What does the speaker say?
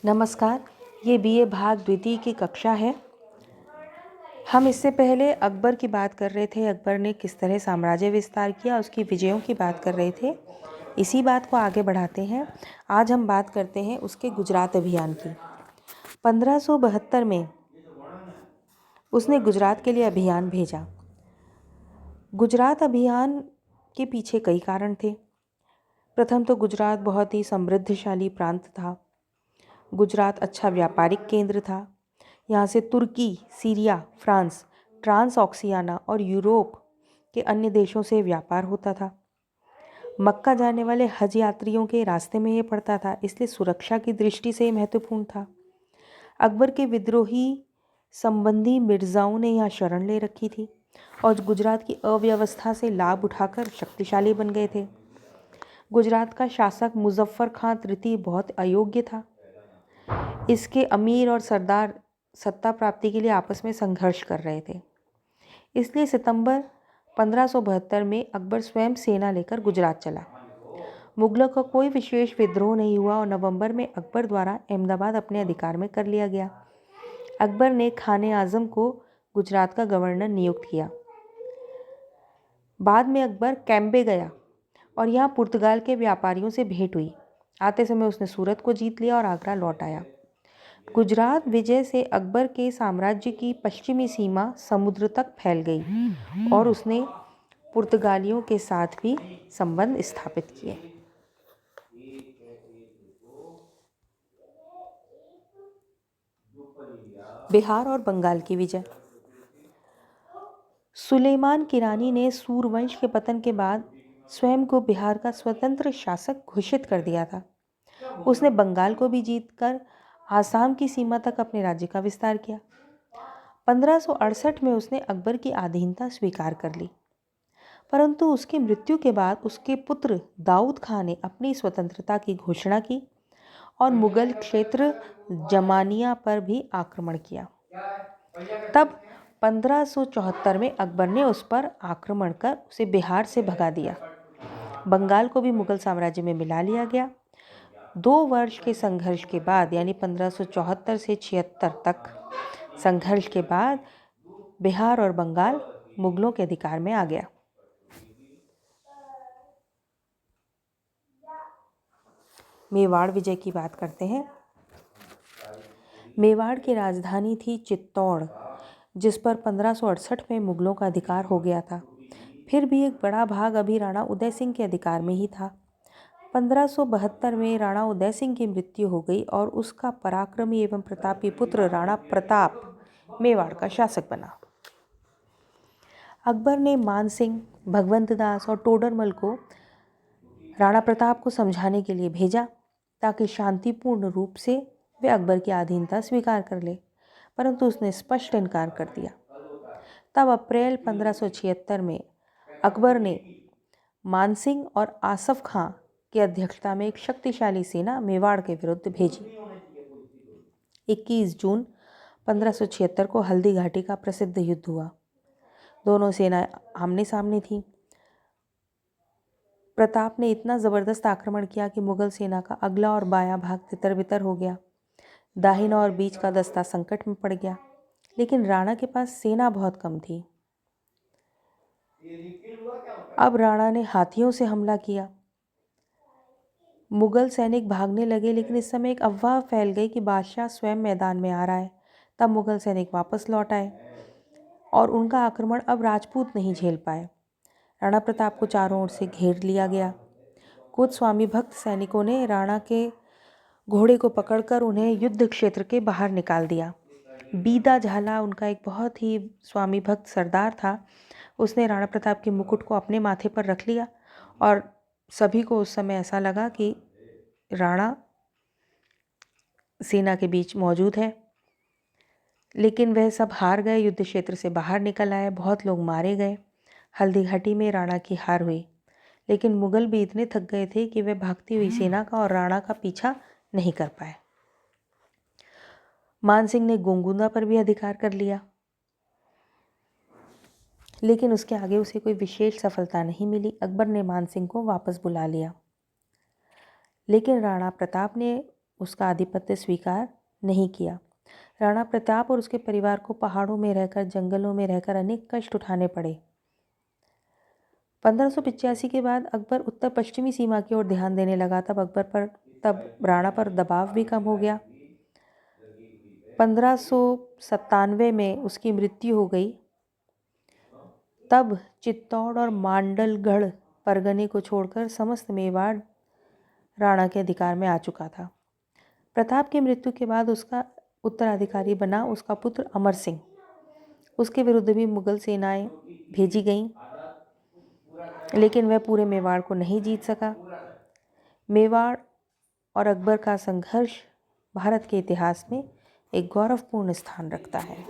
नमस्कार। ये बीए भाग द्वितीय की कक्षा है। हम इससे पहले अकबर की बात कर रहे थे। अकबर ने किस तरह साम्राज्य विस्तार किया, उसकी विजयों की बात कर रहे थे। इसी बात को आगे बढ़ाते हैं। आज हम बात करते हैं उसके गुजरात अभियान की। 1572 में उसने गुजरात के लिए अभियान भेजा। गुजरात अभियान के पीछे कई कारण थे। प्रथम तो गुजरात बहुत ही समृद्धशाली प्रांत था। गुजरात अच्छा व्यापारिक केंद्र था। यहाँ से तुर्की, सीरिया, फ्रांस, ट्रांस ऑक्सियाना और यूरोप के अन्य देशों से व्यापार होता था। मक्का जाने वाले हज यात्रियों के रास्ते में ये पड़ता था, इसलिए सुरक्षा की दृष्टि से महत्वपूर्ण था। अकबर के विद्रोही संबंधी मिर्जाओं ने यहाँ शरण ले रखी थी और गुजरात की अव्यवस्था से लाभ उठाकर शक्तिशाली बन गए थे। गुजरात का शासक मुजफ्फर खां तृतीय बहुत अयोग्य था। इसके अमीर और सरदार सत्ता प्राप्ति के लिए आपस में संघर्ष कर रहे थे। इसलिए सितंबर 1572 में अकबर स्वयं सेना लेकर गुजरात चला। मुगलों का कोई विशेष विद्रोह नहीं हुआ और नवंबर में अकबर द्वारा अहमदाबाद अपने अधिकार में कर लिया गया। अकबर ने खाने आजम को गुजरात का गवर्नर नियुक्त किया। बाद में अकबर कैम्बे गया और यहाँ पुर्तगाल के व्यापारियों से भेंट हुई। आते समय उसने सूरत को जीत लिया और आगरा लौट आया। गुजरात विजय से अकबर के साम्राज्य की पश्चिमी सीमा समुद्र तक फैल गई और उसने पुर्तगालियों के साथ भी संबंध स्थापित किए। बिहार और बंगाल की विजय। सुलेमान किरानी ने सूरवंश के पतन के बाद स्वयं को बिहार का स्वतंत्र शासक घोषित कर दिया था। उसने बंगाल को भी जीतकर आसाम की सीमा तक अपने राज्य का विस्तार किया। 1568 में उसने अकबर की अधीनता स्वीकार कर ली, परंतु उसकी मृत्यु के बाद उसके पुत्र दाऊद खान ने अपनी स्वतंत्रता की घोषणा की और मुगल क्षेत्र जमानिया पर भी आक्रमण किया। तब 1574 में अकबर ने उस पर आक्रमण कर उसे बिहार से भगा दिया। बंगाल को भी मुगल साम्राज्य में मिला लिया गया। 2 वर्ष के संघर्ष के बाद, यानी 1574 से 76 तक संघर्ष के बाद बिहार और बंगाल मुगलों के अधिकार में आ गया। मेवाड़ विजय की बात करते हैं। मेवाड़ की राजधानी थी चित्तौड़, जिस पर 1568 में मुगलों का अधिकार हो गया था। फिर भी एक बड़ा भाग अभी राणा उदय सिंह के अधिकार में ही था। 1572 में राणा उदय सिंह की मृत्यु हो गई और उसका पराक्रमी एवं प्रतापी पुत्र राणा प्रताप मेवाड़ का शासक बना। अकबर ने मानसिंह, भगवंत दास और टोडरमल को राणा प्रताप को समझाने के लिए भेजा ताकि शांतिपूर्ण रूप से वे अकबर की अधीनता स्वीकार कर ले, परंतु उसने स्पष्ट इनकार कर दिया। तब अप्रैल 1576 में अकबर ने मानसिंह और आसफ खां की अध्यक्षता में एक शक्तिशाली सेना मेवाड़ के विरुद्ध भेजी। 21 जून 1576 को हल्दी घाटी का प्रसिद्ध युद्ध हुआ। दोनों सेनाएं आमने सामने थीं। प्रताप ने इतना ज़बरदस्त आक्रमण किया कि मुगल सेना का अगला और बायां भाग तितर-बितर हो गया। दाहिना और बीच का दस्ता संकट में पड़ गया, लेकिन राणा के पास सेना बहुत कम थी। अब राणा ने हाथियों से हमला किया। मुगल सैनिक भागने लगे, लेकिन इस समय एक अफवाह फैल गई कि बादशाह स्वयं मैदान में आ रहा है। तब मुगल सैनिक वापस लौट आए और उनका आक्रमण अब राजपूत नहीं झेल पाए। राणा प्रताप को चारों ओर से घेर लिया गया। कुछ स्वामी भक्त सैनिकों ने राणा के घोड़े को पकड़कर उन्हें युद्ध क्षेत्र के बाहर निकाल दिया। बीदा झाला, उनका एक बहुत ही स्वामी भक्त सरदार था, उसने राणा प्रताप के मुकुट को अपने माथे पर रख लिया और सभी को उस समय ऐसा लगा कि राणा सेना के बीच मौजूद है, लेकिन वह सब हार गए, युद्ध क्षेत्र से बाहर निकल आए, बहुत लोग मारे गए। हल्दी घाटी में राणा की हार हुई, लेकिन मुगल भी इतने थक गए थे कि वे भागती हुई सेना का और राणा का पीछा नहीं कर पाए। मानसिंह ने गोंगुंदा पर भी अधिकार कर लिया, लेकिन उसके आगे उसे कोई विशेष सफलता नहीं मिली। अकबर ने मानसिंह को वापस बुला लिया, लेकिन राणा प्रताप ने उसका आधिपत्य स्वीकार नहीं किया। राणा प्रताप और उसके परिवार को पहाड़ों में रहकर, जंगलों में रहकर अनेक कष्ट उठाने पड़े। 1585 के बाद अकबर उत्तर पश्चिमी सीमा की ओर ध्यान देने लगा। तब राणा पर दबाव भी कम हो गया। 1597 में उसकी मृत्यु हो गई। तब चित्तौड़ और मांडलगढ़ परगने को छोड़कर समस्त मेवाड़ राणा के अधिकार में आ चुका था। प्रताप की मृत्यु के बाद उसका उत्तराधिकारी बना उसका पुत्र अमर सिंह। उसके विरुद्ध भी मुगल सेनाएं भेजी गईं, लेकिन वह पूरे मेवाड़ को नहीं जीत सका। मेवाड़ और अकबर का संघर्ष भारत के इतिहास में एक गौरवपूर्ण स्थान रखता है।